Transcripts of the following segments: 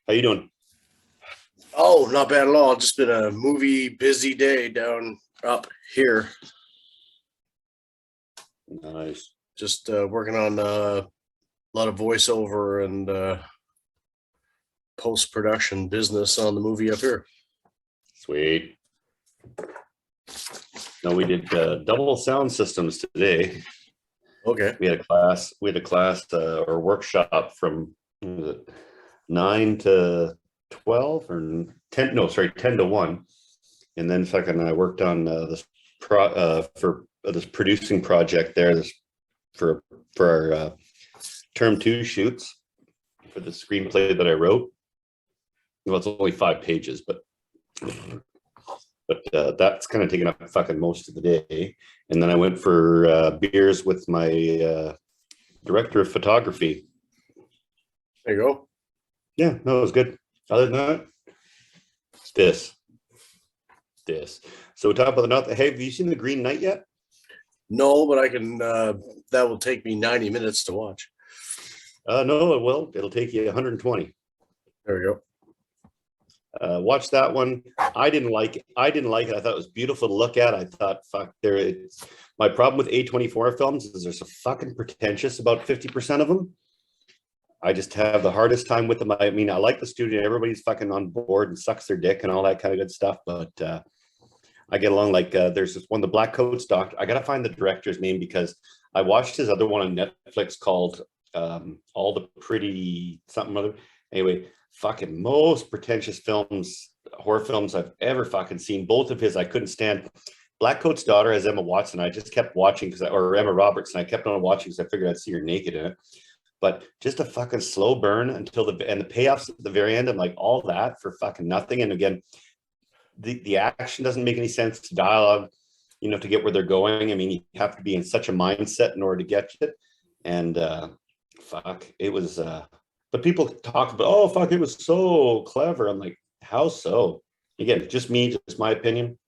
How you doing? Oh, not bad at all. Just been a movie busy day down up here. Nice. Just working on a lot of voiceover and post production business on the movie up here. Sweet. No, we did double sound systems today. Okay. We had a class or workshop from was it 9 to 12 or 10, no, sorry, 10 to 1. And then I worked on this for this producing project there, for our term 2 shoots for the screenplay that I wrote. Well, it's only 5 pages, but that's kind of taken up fucking most of the day. And then I went for beers with my director of photography. There you go. Yeah, no, it was good. Other than that, this. So we talk about the North. Hey, have you seen The Green Knight yet? No, but I can. That will take me 90 minutes to watch. No, it will. It'll take you 120. There we go. Watch that one. I didn't like it. I thought it was beautiful to look at. I thought, my problem with A24 films is they're so fucking pretentious about 50% of them. I just have the hardest time with them. I mean, I like the studio. Everybody's fucking on board and sucks their dick and all that kind of good stuff. But I get along like there's this one, the Black Coats Doctor. I got to find the director's name because I watched his other one on Netflix called All the Pretty something other. Anyway, fucking most pretentious films, horror films I've ever fucking seen. Both of his I couldn't stand. Black Coat's Daughter as Emma Watson. I just kept watching or Emma Roberts, and I kept on watching because I figured I'd see her naked in it. But just a fucking slow burn until the payoffs at the very end. I'm like, all that for fucking nothing. And again, the action doesn't make any sense. Dialogue, to get where they're going. I mean, you have to be in such a mindset in order to get it. And it was. But people talk about, oh fuck, it was so clever. I'm like, how so? Again, just my opinion.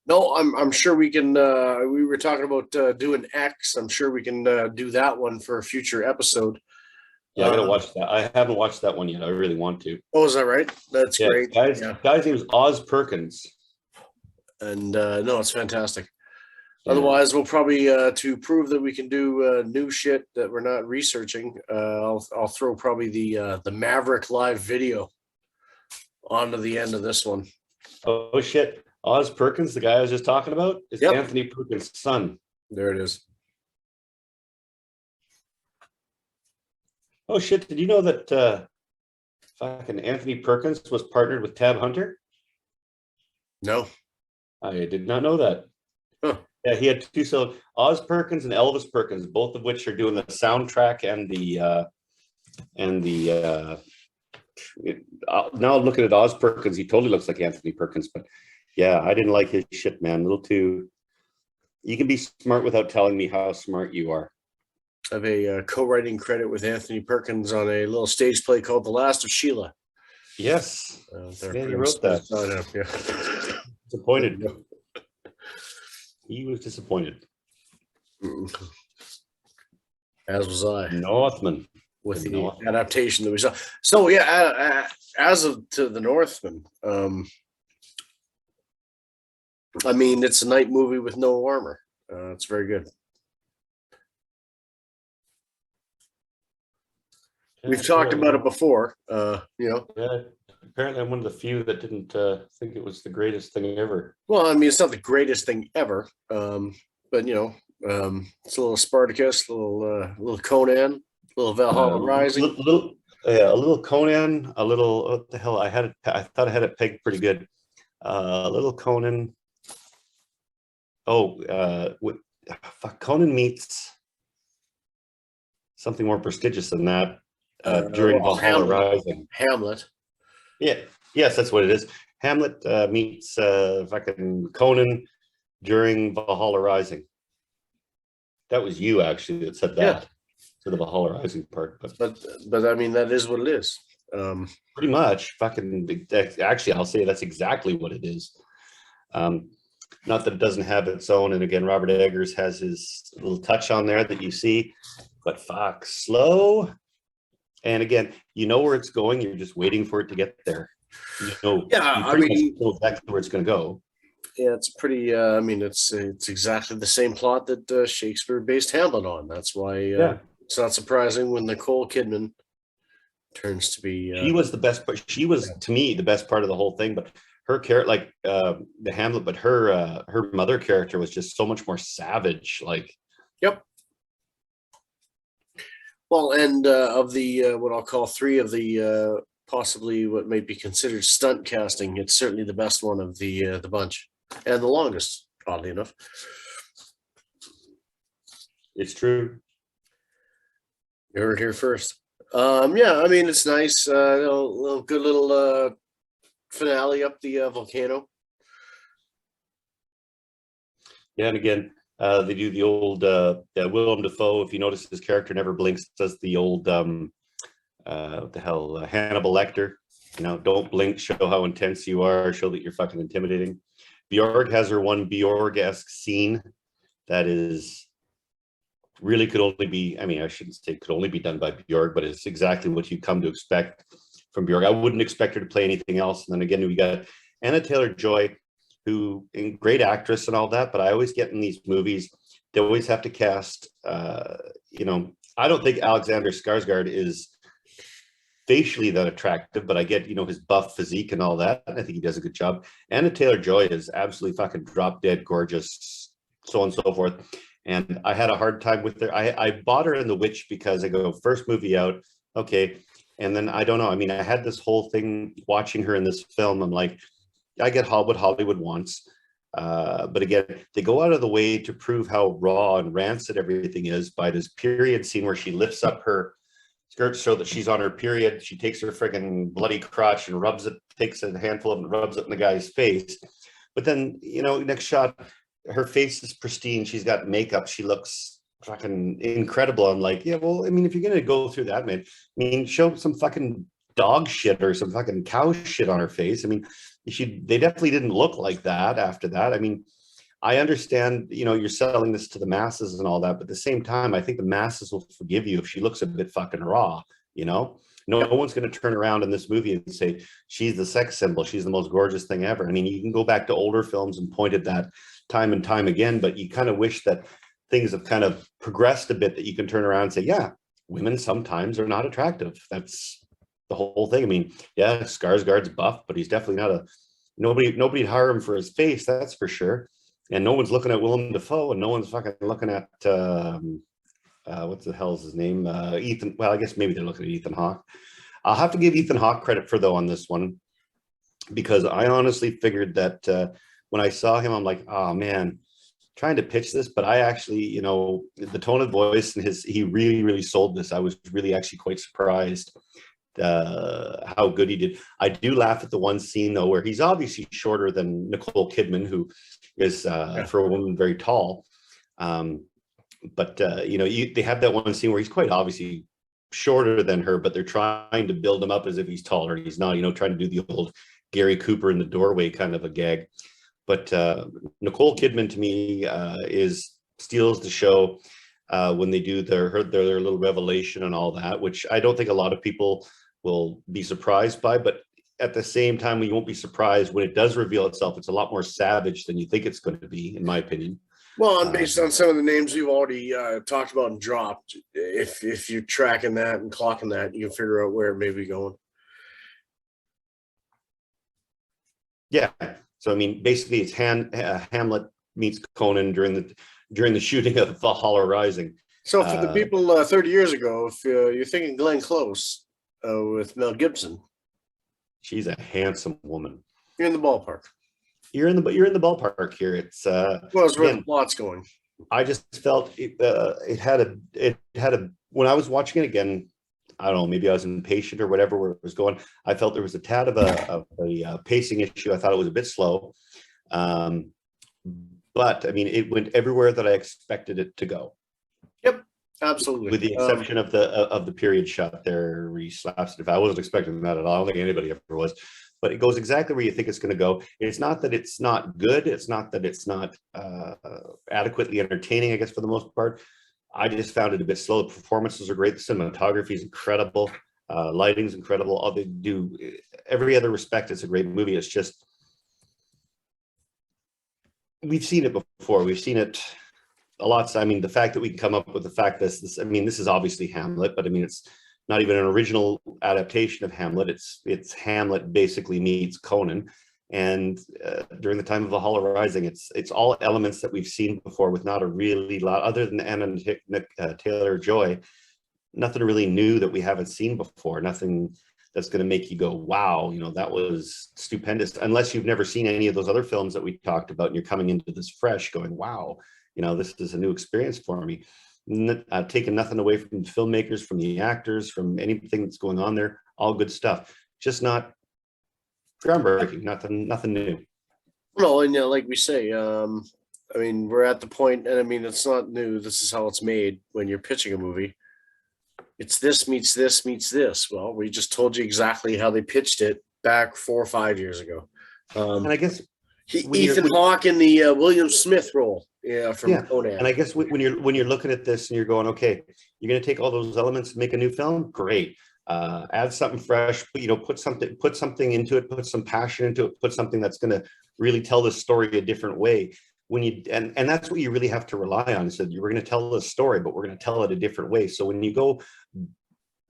No, I'm sure we can. We were talking about doing X. I'm sure we can do that one for a future episode. Yeah, I gotta watch that. I haven't watched that one yet. I really want to. Oh, is that right? That's great. Guy's name is Oz Perkins. And no, it's fantastic. Yeah. Otherwise, we'll probably to prove that we can do new shit that we're not researching. I'll throw probably the Maverick live video onto the end of this one. Oh shit. Oz Perkins, the guy I was just talking about, is Anthony Perkins' son. There it is. Oh shit! Did you know that fucking Anthony Perkins was partnered with Tab Hunter? No, I did not know that. Huh. Yeah, he had two. So Oz Perkins and Elvis Perkins, both of which are doing the soundtrack and now looking at Oz Perkins, he totally looks like Anthony Perkins, but. Yeah, I didn't like his shit, man. A little too. You can be smart without telling me how smart you are. I have a co-writing credit with Anthony Perkins on a little stage play called "The Last of Sheila." Yes, yeah, he wrote that. Yeah. Disappointed. He was disappointed. As was I. Northmen. With the adaptation that we saw. So yeah, as of to the Northmen. I mean, it's a night movie with no armor. It's very good. We've talked about it before, Yeah, apparently I'm one of the few that didn't think it was the greatest thing ever. Well, I mean, it's not the greatest thing ever, but it's a little Spartacus, a little Conan, a little Valhalla Rising. A little Conan, a little, what the hell, I thought I had it pegged pretty good. A little Conan. Conan meets something more prestigious than that during Valhalla Rising. Hamlet. Yeah, yes, that's what it is. Hamlet meets fucking Conan during Valhalla Rising. That was you actually that said that. Yeah. To the Valhalla Rising part, but I mean that is what it is. Pretty much, fucking. Actually, I'll say that's exactly what it is. Not that it doesn't have its own, and again, Robert Eggers has his little touch on there that you see, but fuck, slow And again, you know where it's going. You're just waiting for it to get there. You know, Yeah, you I pretty mean, much know exactly where it's going to go. yeah, it's pretty. I mean, it's exactly the same plot that Shakespeare based Hamlet on. That's why Yeah. it's not surprising when Nicole Kidman turns to be. She was the best, but she was to me the best part of the whole thing. But her character, like the Hamlet, but her mother character was just so much more savage. Like, Yep. Well, and of the what I'll call three of the possibly what may be considered stunt casting, it's certainly the best one of the bunch, and the longest, oddly enough. it's true. You heard it here first. Yeah, I mean it's nice. Little good little finale up the volcano. Yeah, and again, they do the old Willem Dafoe. If you notice, his character never blinks. Does the old what the hell, Hannibal Lecter? You know, don't blink. Show how intense you are. Show that you're fucking intimidating. Bjorg has her one Bjorg-esque scene that is really could only be. I mean, I shouldn't say could only be done by Bjorg, but it's exactly what you come to expect from Bjorg. I wouldn't expect her to play anything else. And then again, we got Anna Taylor-Joy, who great actress and all that, but I always get in these movies, they always have to cast, you know, I don't think Alexander Skarsgård is facially that attractive, but I get, you know, his buff physique and all that. And I think he does a good job. Anna Taylor-Joy is absolutely fucking drop dead gorgeous, so on and so forth. And I had a hard time with her. I bought her in The Witch because I go, first movie out, okay. And then I don't know. I mean, I had this whole thing watching her in this film. I'm like, I get what Hollywood wants. But again, they go out of the way to prove how raw and rancid everything is by this period scene where she lifts up her skirt so that she's on her period. She takes her friggin' bloody crotch and rubs it, takes a handful of it and rubs it in the guy's face. But then, you know, next shot, her face is pristine. She's got makeup. She looks fucking incredible. I'm like, yeah, well, I mean, if you're going to go through that, man, I mean, show some fucking dog shit or some fucking cow shit on her face. I mean, they definitely didn't look like that after that. I mean, I understand, you know, you're selling this to the masses and all that, but at the same time, I think the masses will forgive you if she looks a bit fucking raw, you know? No one's going to turn around in this movie and say, she's the sex symbol. She's the most gorgeous thing ever. I mean, you can go back to older films and point at that time and time again, but you kind of wish that things have kind of progressed a bit, that you can turn around and say, yeah, women sometimes are not attractive. That's the whole thing. I mean, yeah, Skarsgård's buff, but he's definitely not nobody'd hire him for his face, that's for sure. And no one's looking at Willem Dafoe, and no one's fucking looking at what the hell's his name? Ethan. Well, I guess maybe they're looking at Ethan Hawke. I'll have to give Ethan Hawke credit for though on this one, because I honestly figured that when I saw him, I'm like, oh man, trying to pitch this, but I actually, you know, the tone of voice and he really sold this. I was really actually quite surprised how good he did. I do laugh at the one scene though where he's obviously shorter than Nicole Kidman, who is for a woman very tall. But you know, they have that one scene where he's quite obviously shorter than her, but they're trying to build him up as if he's taller. He's not, you know, trying to do the old Gary Cooper in the doorway kind of a gag. But Nicole Kidman to me steals the show when they do their little revelation and all that, which I don't think a lot of people will be surprised by, but at the same time, we won't be surprised when it does reveal itself. It's a lot more savage than you think it's going to be, in my opinion. Well, and based on some of the names we've already talked about and dropped, if you're tracking that and clocking that, you can figure out where it may be going. Yeah. So I mean, basically, it's Hamlet meets Conan during the shooting of Valhalla Rising. So for the people 30 years ago, if you're thinking Glenn Close with Mel Gibson, she's a handsome woman. You're in the ballpark. You're in the ballpark here. It's well, it's where the plot's going. I just felt it had a when I was watching it again, I don't know, maybe I was impatient or whatever where it was going. I felt there was a tad of a pacing issue. I thought it was a bit slow. But I mean, it went everywhere that I expected it to go. Yep, absolutely. With the exception of the period shot there where he slaps it. If I wasn't expecting that at all, I don't think anybody ever was. But it goes exactly where you think it's going to go. It's not that it's not good. It's not that it's not adequately entertaining, I guess, for the most part. I just found it a bit slow. The performances are great. The cinematography is incredible. Lighting's incredible. All they do, every other respect, it's a great movie. It's just, we've seen it before. We've seen it a lot. I mean, the fact that we can come up with the fact this, I mean, this is obviously Hamlet, but I mean, it's not even an original adaptation of Hamlet. It's Hamlet basically meets Conan. And during the time of Valhalla Rising, it's all elements that we've seen before, with not a really lot, other than Anna Taylor-Joy, nothing really new that we haven't seen before. Nothing that's going to make you go, wow, you know, that was stupendous. Unless you've never seen any of those other films that we talked about, and you're coming into this fresh, going, wow, you know, this is a new experience for me. Taking nothing away from the filmmakers, from the actors, from anything that's going on there. All good stuff. Just not groundbreaking, nothing new. No, and like we say, I mean, we're at the point, and I mean, it's not new. This is how it's made when you're pitching a movie. It's this meets this meets this. Well, we just told you exactly how they pitched it back 4 or 5 years ago. And I guess Ethan Hawke in the William Smith role, from Conan. And I guess when you're looking at this and you're going, okay, you're going to take all those elements and make a new film. Great. Add something fresh, you know, put something into it, put some passion into it, put something that's going to really tell the story a different way. When you and that's what you really have to rely on, is that you're going to tell the story, but we're going to tell it a different way. So when you go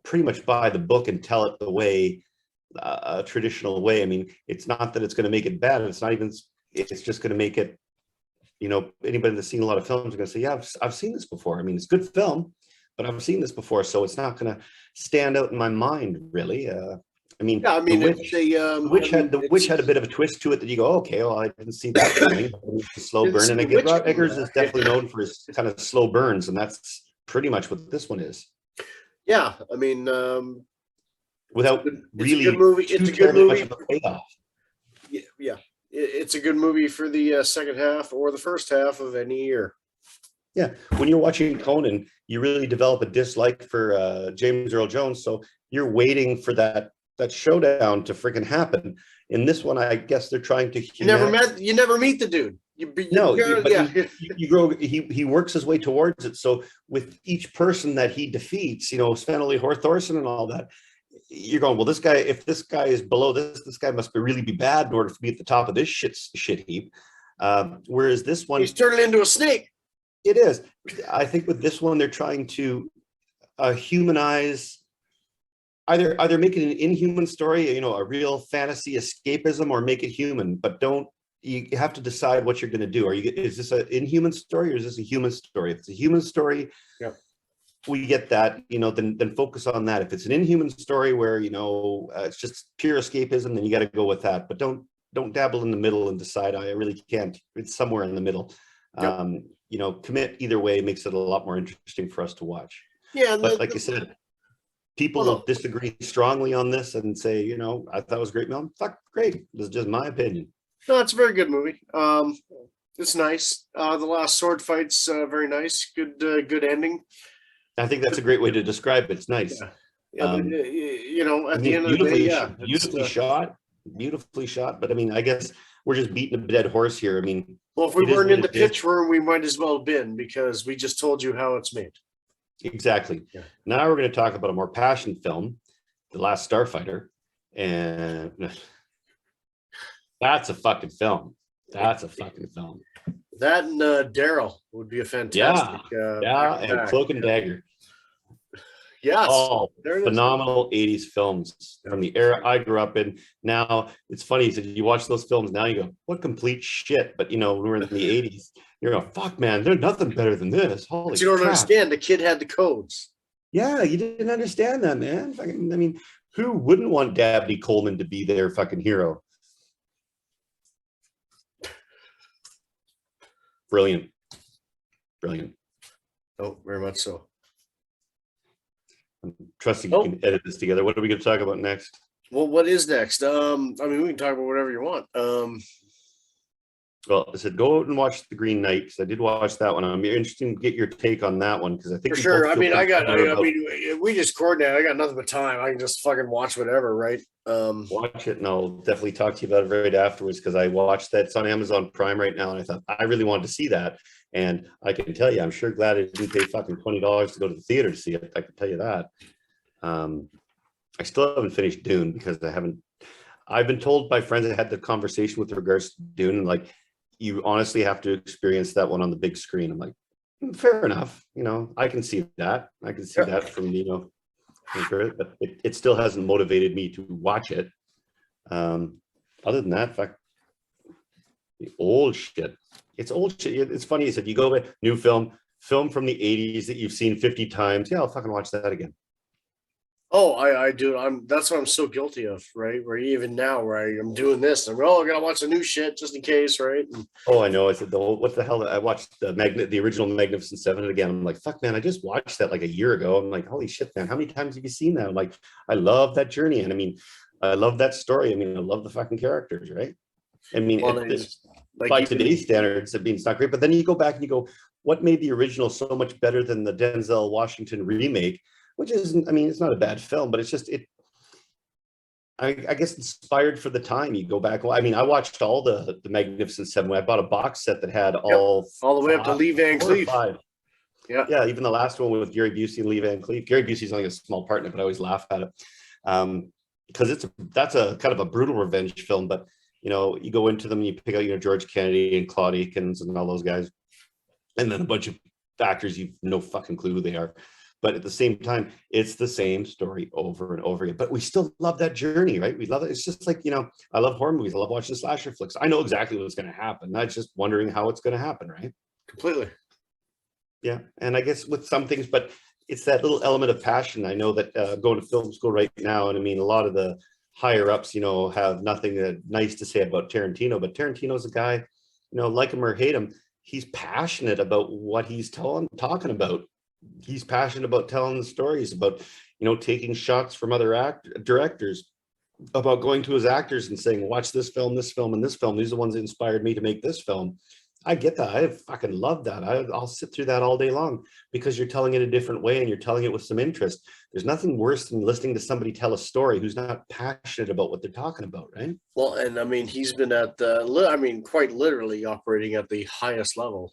pretty much buy the book and tell it the way, a traditional way, I mean, it's not that it's going to make it bad. It's not even, it's just going to make it, you know, anybody that's seen a lot of films are going to say, yeah, I've seen this before. I mean, it's a good film, but I've seen this before, so it's not going to stand out in my mind, really. I mean, yeah, I mean, the witch had a bit of a twist to it that you go, okay, well, I didn't see that coming. Slow burn, and I get Robert Eggers is definitely known for his kind of slow burns, and that's pretty much what this one is. Yeah, I mean, without really, it's a good movie. It's a good movie. Much of a payoff. Yeah, it's a good movie for the second half or the first half of any year. Yeah, when you're watching Conan, you really develop a dislike for James Earl Jones, so you're waiting for that showdown to freaking happen. In this one, I guess they're trying to. You never meet the dude. You grow. He works his way towards it. So with each person that he defeats, you know, Sveneli Thorson and all that, you're going, well, this guy, if this guy is below this guy must really be bad in order to be at the top of this shit heap. Whereas this one, he's turning into a snake. It is. I think with this one, they're trying to humanize. Either make it an inhuman story, you know, a real fantasy escapism, or make it human. But you have to decide what you're going to do. Is this an inhuman story, or is this a human story? If it's a human story, yeah, we get that, you know, then focus on that. If it's an inhuman story where, you know, it's just pure escapism, then you got to go with that. But don't dabble in the middle and decide, I really can't. It's somewhere in the middle. Yep. You know, commit either way makes it a lot more interesting for us to watch. Yeah, but like you said, people disagree strongly on this and say, you know, I thought it was a great film. Fuck, great. This is just my opinion. No, it's a very good movie. It's nice. The last sword fight's very nice. Good ending. I think that's a great way to describe it. It's nice. Yeah, but, you know, at the end of the day, yeah, beautifully shot. But I mean, I guess we're just beating a dead horse here. I mean, well, if we weren't in the pitch room, we might as well have been, because we just told you how it's made. Exactly. Yeah. Now we're going to talk about a more passionate film, The Last Starfighter, and that's a fucking film. That's a fucking film. That and Daryl would be a fantastic. And Cloak and Dagger. Yes. Oh, phenomenal 80s films from the era I grew up in. Now, it's funny, so you watch those films now, you go, what complete shit. But, you know, when we're in the 80s, you're going, fuck, man, there's nothing better than this. Holy but you don't crap. understand. The kid had the codes. Yeah, you didn't understand that, man. I mean, who wouldn't want Dabney Coleman to be their fucking hero? Brilliant. Oh, very much so. I'm trusting you can edit this together. What are we going to talk about next? Well, what is next? I mean, we can talk about whatever you want. Well, I said go out and watch The Green Knight, because I did watch that one. I'm interested to get your take on that one, because I think for sure. I mean, we just coordinate. I got nothing but time. I can just fucking watch whatever, right? Watch it, and I'll definitely talk to you about it right afterwards, because I watched that. It's on Amazon Prime right now, and I thought I really wanted to see that. And I can tell you, I'm sure glad I didn't pay fucking $20 to go to the theater to see it. I can tell you that. I still haven't finished Dune because I've been told by friends that had the conversation with regards to Dune, and like, you honestly have to experience that one on the big screen. I'm like, fair enough. I can see that. I can see that from, but it still hasn't motivated me to watch it. Other than that, fact, the old shit. It's old shit. It's funny. You said you go with new film from the 80s that you've seen 50 times. Yeah, I'll fucking watch that again. Oh, I do. That's what I'm so guilty of, right? Where even now, where I'm doing this, I gotta watch the new shit just in case, right? Oh, I know. I said, what the hell? I watched the original Magnificent Seven again. I'm like, fuck, man, I just watched that like a year ago. I'm like, holy shit, man, how many times have you seen that? I'm like, I love that journey, and I mean, I love that story. I mean, I love the fucking characters, right? I mean, by today's standards, I mean, it's not great. But then you go back and you go, what made the original so much better than the Denzel Washington remake? Which isn't, I mean, it's not a bad film, but it's just, I guess inspired for the time. You go back, I mean, I watched all the Magnificent Seven. I bought a box set that had all the way up to Lee Van Cleef. Yeah, even the last one with Gary Busey and Lee Van Cleef. Gary Busey's only a small part in it, but I always laugh at it. Because that's a kind of a brutal revenge film, but you go into them and you pick out, George Kennedy and Claude Akins and all those guys, and then a bunch of actors you've no fucking clue who they are. But at the same time, it's the same story over and over again. But we still love that journey, right? We love it. It's just like, I love horror movies. I love watching slasher flicks. I know exactly what's going to happen. I'm just wondering how it's going to happen, right? Completely. Yeah. And I guess with some things, but it's that little element of passion. I know that going to film school right now, and I mean, a lot of the higher ups, have nothing nice to say about Tarantino, but Tarantino's a guy, like him or hate him, he's passionate about what he's talking about. He's passionate about telling the stories, about taking shots from other directors, about going to his actors and saying, watch this film, and this film. These are the ones that inspired me to make this film. I get that. I fucking love that. I'll sit through that all day long because you're telling it a different way and you're telling it with some interest. There's nothing worse than listening to somebody tell a story who's not passionate about what they're talking about, right? Well, and I mean, he's been at quite literally operating at the highest level.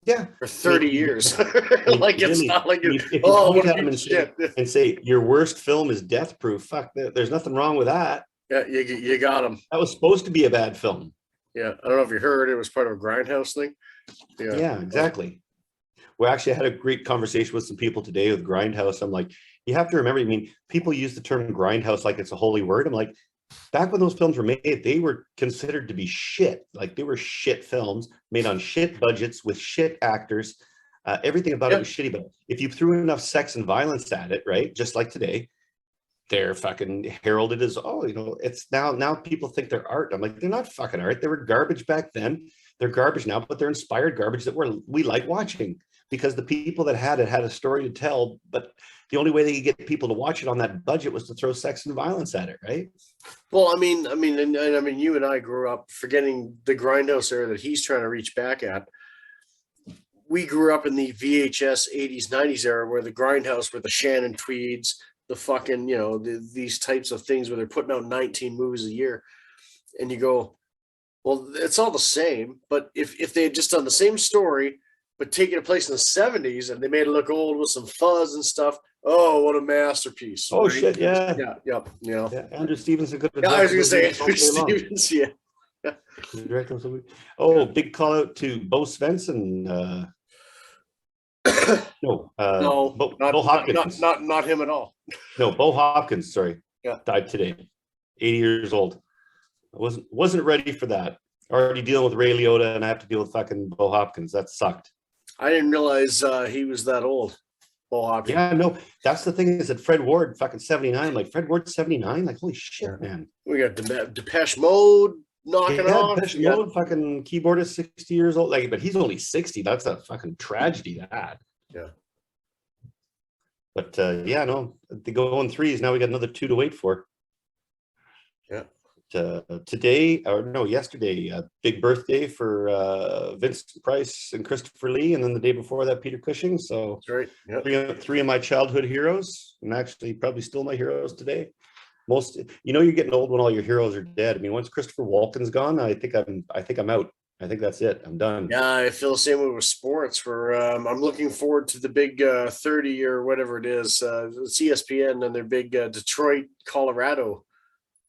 Yeah, for 30 years. Like, it's not like if you point at him and say your worst film is Death Proof, fuck, there's nothing wrong with that. Yeah, you got him. That was supposed to be a bad film. Yeah, I don't know if you heard, it was part of a Grindhouse thing. Yeah, exactly. We actually had a great conversation with some people today with Grindhouse. I'm like, you have to remember, I mean, people use the term Grindhouse like it's a holy word. I'm like, back when those films were made, they were considered to be shit. Like, they were shit films made on shit budgets with shit actors. Everything about it was shitty. But if you threw enough sex and violence at it, right, just like today, they're fucking heralded as, it's now people think they're art. I'm like, they're not fucking art. They were garbage back then. They're garbage now, but they're inspired garbage that we like watching, because the people that had it had a story to tell. But the only way they could get people to watch it on that budget was to throw sex and violence at it, right? Well, I mean, you and I grew up forgetting the Grindhouse era that he's trying to reach back at. We grew up in the VHS 80s, 90s era where the Grindhouse were the Shannon Tweeds, the fucking, these types of things where they're putting out 19 movies a year. And you go, well, it's all the same. But if they had just done the same story, but taking a place in the 70s and they made it look old with some fuzz and stuff, oh, what a masterpiece. Oh, right? Shit, yeah. Yeah. Andrew Stevenson could have I was going to say Andrew Stevens, yeah. Oh, big call out to Bo Svensson. Bo Hopkins. Not him at all. No, Bo Hopkins, sorry. Yeah. Died today. 80 years old. I wasn't ready for that. Already dealing with Ray Liotta, and I have to deal with fucking Bo Hopkins. That sucked. I didn't realize he was that old. Bo Hopkins. Yeah, no. That's the thing, is that Fred Ward, fucking 79. I'm like, Fred Ward's 79? Like, holy shit, man. We got Depeche Mode knocking off. Depeche Mode, fucking keyboardist, 60 years old. Like, but he's only 60. That's a fucking tragedy, that. Yeah. But they go in threes. Now we got another 2 to wait for. Yeah. Yesterday, big birthday for Vincent Price and Christopher Lee, and then the day before that, Peter Cushing. So that's right. Yep. Three of my childhood heroes, and actually probably still my heroes today. You're getting old when all your heroes are dead. I mean, once Christopher Walken's gone, I think I'm out. I think that's it. I'm done. Yeah, I feel the same way with sports. Where I'm looking forward to the big 30 or whatever it is, it's ESPN and their big Detroit, Colorado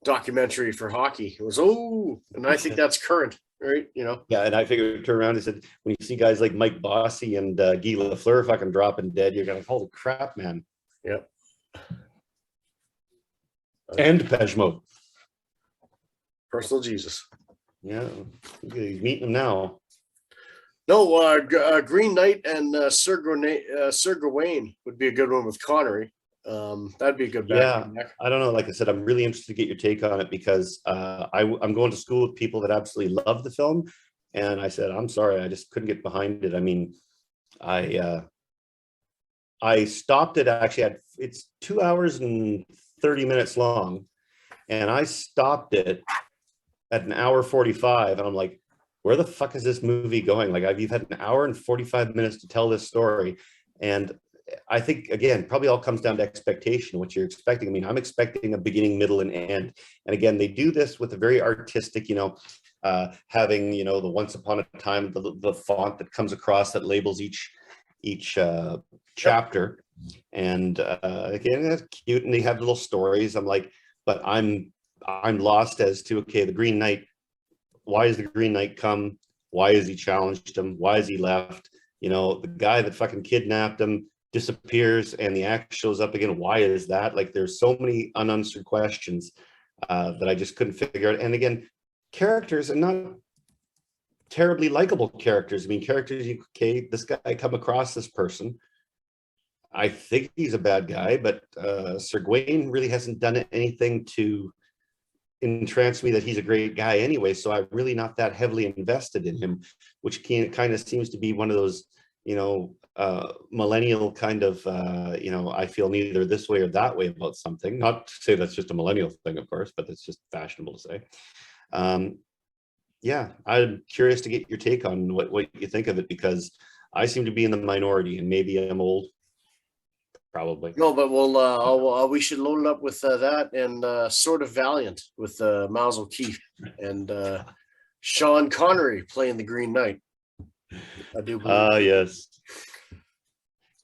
documentary for hockey. It was and I think that's current, right? You know. Yeah, and I figured turn around and said, when you see guys like Mike Bossy and Guy Lafleur fucking dropping dead, you're going, holy crap, man. Yep. And Pejmo. Personal Jesus. Yeah, he's meeting him now. No, Green Knight and Sir Gawain would be a good one with Connery. That'd be a good back. Yeah, I don't know. Like I said, I'm really interested to get your take on it because I'm going to school with people that absolutely love the film, and I said, I'm sorry, I just couldn't get behind it. I mean, I stopped it actually at it's 2 hours and 30 minutes long, and I stopped it at an hour 45, and I'm like, where the fuck is this movie going? Like, you've had an hour and 45 minutes to tell this story, and I think, again, probably all comes down to expectation, what you're expecting. I mean, I'm expecting a beginning, middle, and end. And again, they do this with a very artistic, having, the once upon a time, the font that comes across that labels each chapter. And again, that's cute. And they have little stories. I'm like, but I'm lost as to, okay, the Green Knight, why is the Green Knight come? Why has he challenged him? Why has he left? The guy that fucking kidnapped him disappears and the axe shows up again. Why is that? Like, there's so many unanswered questions that I just couldn't figure out. And again, characters and not terribly likable characters. I mean, characters, this guy come across this person. I think he's a bad guy, but Sir Gawain really hasn't done anything to entrance me that he's a great guy anyway. So I'm really not that heavily invested in him, which kind of seems to be one of those, millennial kind of, I feel neither this way or that way about something. Not to say that's just a millennial thing, of course, but that's just fashionable to say. Yeah, I'm curious to get your take on what you think of it, because I seem to be in the minority, and maybe I'm old. Probably. No, but we should load it up with that and Sort of Valiant with Mazel Keith and Sean Connery playing the Green Knight. I do believe. Yes.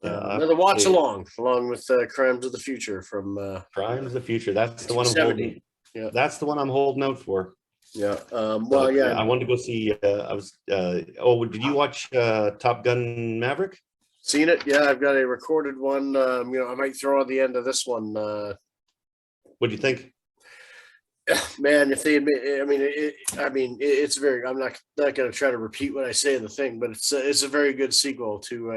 Another watch along with Crimes of the Future from Crimes of the Future. That's the one I'm holding. Yeah, that's the one I'm holding out for. Yeah. I wanted to go see. Did you watch Top Gun Maverick? Seen it? Yeah, I've got a recorded one. I might throw on the end of this one. What do you think? Man, if they admit, it's very. I'm not going to try to repeat what I say in the thing, but it's a very good sequel to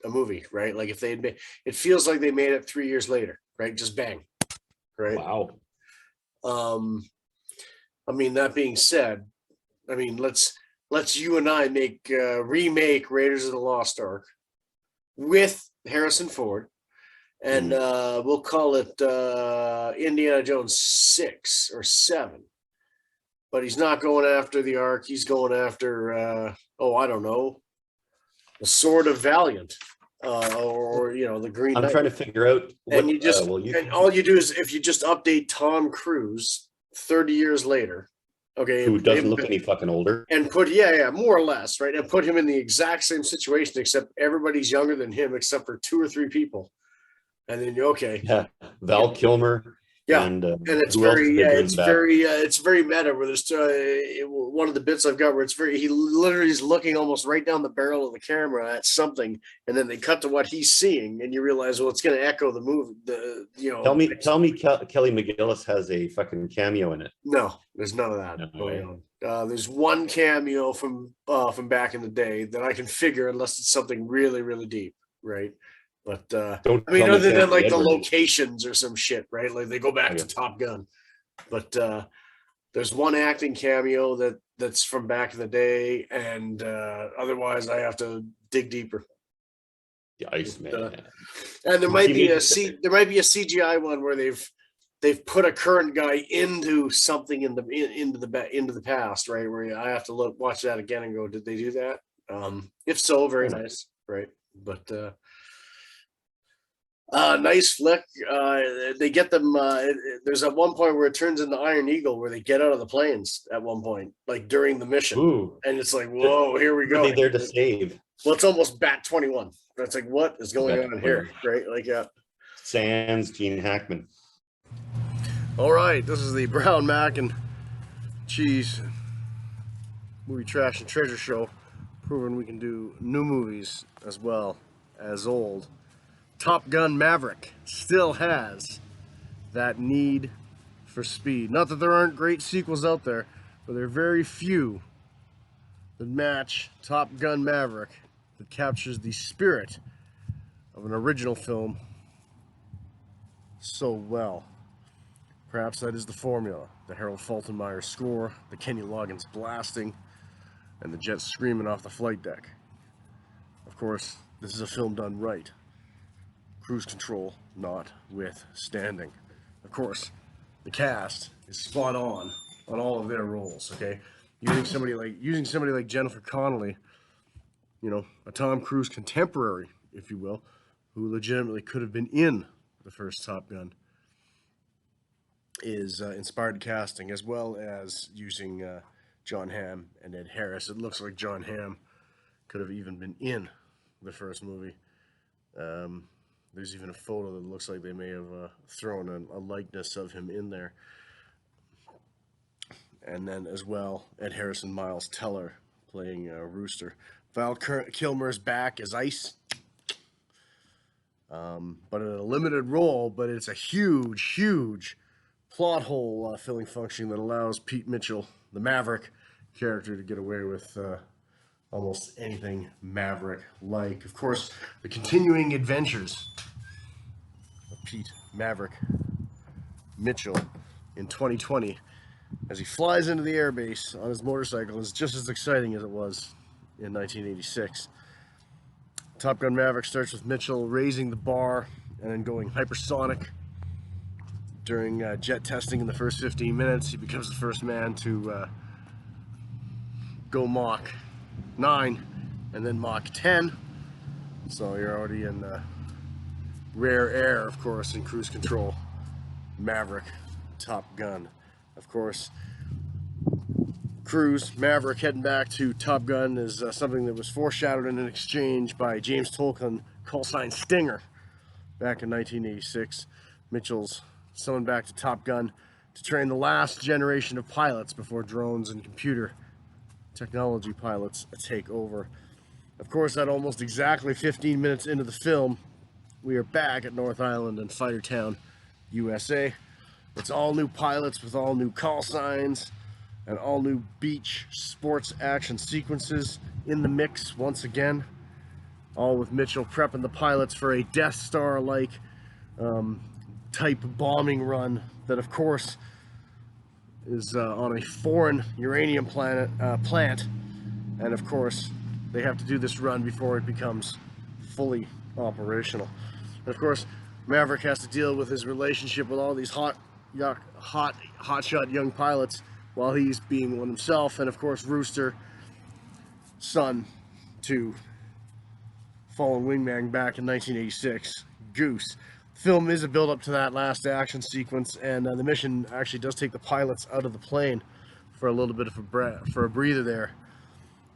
a movie, right? Like, if they admit, it feels like they made it 3 years later, right? Just bang, right? Wow. That being said, let's you and I remake Raiders of the Lost Ark with Harrison Ford, and we'll call it Indiana Jones 6 or 7. But he's not going after the Ark. He's going after I don't know, the Sword of Valiant, or the Green Knight. I'm trying to figure out. And all you do is, if you just update Tom Cruise 30 years later. Okay, who doesn't look any fucking older, and put more or less, right, and put him in the exact same situation, except everybody's younger than him, except for 2 or 3 people, and then Val Kilmer, and it's very meta. Where there's one of the bits I've got where he literally is looking almost right down the barrel of the camera at something, and then they cut to what he's seeing, and you realize, well, it's going to echo the movie. Tell me, Kelly McGillis has a fucking cameo in it. No, there's none of that going on. There's one cameo from back in the day that I can figure, unless it's something really, really deep, right? But other than like the locations or some shit, right? Like, they go back to Top Gun. But there's one acting cameo that's from back in the day, and otherwise I have to dig deeper. The Iceman. And there might be a CGI one where they've put a current guy into something into the past, right? Where I have to watch that again and go, did they do that? If so, very nice, right? But Nice flick. They get them. There's at one point where it turns into Iron Eagle, where they get out of the planes at one point, like during the mission, Ooh, and it's like, whoa, here we what are go. they there to save? Well, it's almost Bat 21. That's like, what is going Bat on here, right? Like, yeah. Sans Gene Hackman. All right, this is the Brown Mac and Cheese movie trash and treasure show, proving we can do new movies as well as old. Top Gun Maverick still has that need for speed. Not that there aren't great sequels out there, but there are very few that match Top Gun Maverick, that captures the spirit of an original film so well. Perhaps that is the formula. The Harold Faltermeyer score, the Kenny Loggins blasting, and the jets screaming off the flight deck. Of course, this is a film done right. Cruise control notwithstanding. Of course, the cast is spot on all of their roles, okay? Using somebody like Jennifer Connelly, you know, a Tom Cruise contemporary, if you will, who legitimately could have been in the first Top Gun, is inspired casting, as well as using John Hamm and Ed Harris. It looks like John Hamm could have even been in the first movie. There's even a photo that looks like they may have thrown a likeness of him in there. And then as well, Ed Harris and Miles Teller playing Rooster. Val Kilmer's back as Ice. But in a limited role, but it's a huge plot hole filling function that allows Pete Mitchell, the Maverick character, to get away with almost anything Maverick-like. Of course, the continuing adventures of Pete Maverick Mitchell in 2020 as he flies into the airbase on his motorcycle is just as exciting as it was in 1986. Top Gun Maverick starts with Mitchell raising the bar and then going hypersonic. During jet testing in the first 15 minutes, he becomes the first man to go Mach 9 and then Mach 10. So you're already in rare air, of course, in cruise control. Maverick, Top Gun. Of course, Cruise, Maverick heading back to Top Gun is something that was foreshadowed in an exchange by James Tolkien, callsign Stinger, back in 1986. Mitchell's summoned back to Top Gun to train the last generation of pilots before drones and computer technology pilots take over. Of course, at almost exactly 15 minutes into the film, we are back at North Island and Fightertown, USA. It's all new pilots with all new call signs and all new beach sports action sequences in the mix once again. All with Mitchell prepping the pilots for a Death Star-like type bombing run that, of course, is on a foreign uranium plant. And, of course, they have to do this run before it becomes fully operational. And, of course, Maverick has to deal with his relationship with all these hotshot young pilots while he's being one himself, and of course Rooster, son to fallen wingman back in 1986, Goose. Film is a build-up to that last action sequence, and the mission actually does take the pilots out of the plane for a little bit of a breather there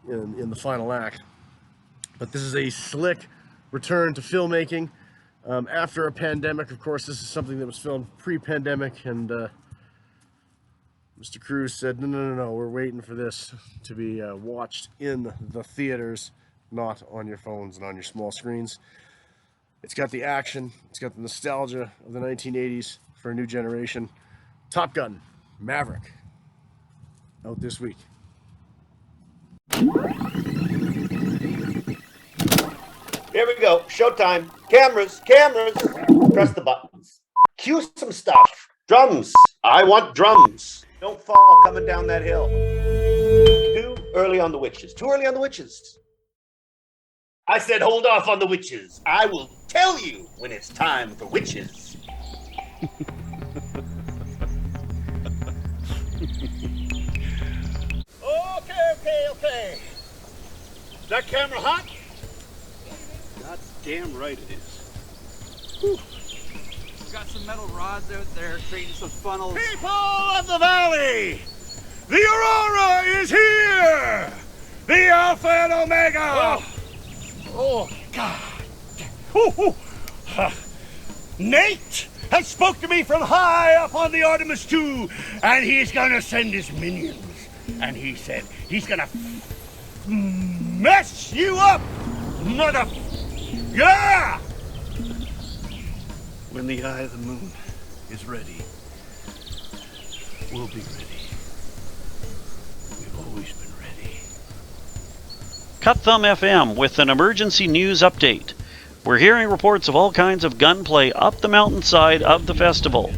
in the final act. But this is a slick return to filmmaking. After a pandemic, of course, this is something that was filmed pre-pandemic, and Mr. Cruise said, no, we're waiting for this to be watched in the theaters, not on your phones and on your small screens. It's got the action, it's got the nostalgia of the 1980s for a new generation. Top Gun Maverick, out this week. Here we go. Showtime. Cameras. Press the buttons. Cue some stuff. Drums. I want drums. Don't fall coming down that hill. Too early on the witches. I said hold off on the witches. I will tell you when it's time for witches. Okay. Is that camera hot? God damn right it is. Got some metal rods out there creating some funnels. People of the valley, the Aurora is here! The Alpha and Omega! Oh God. Nate has spoke to me from high up on the Artemis 2, and he's gonna send his minions. And he said he's gonna mess you up, mother... Yeah! When the Eye of the Moon is ready, we'll be ready. We've always been ready. Cut Thumb FM with an emergency news update. We're hearing reports of all kinds of gunplay up the mountainside of the festival.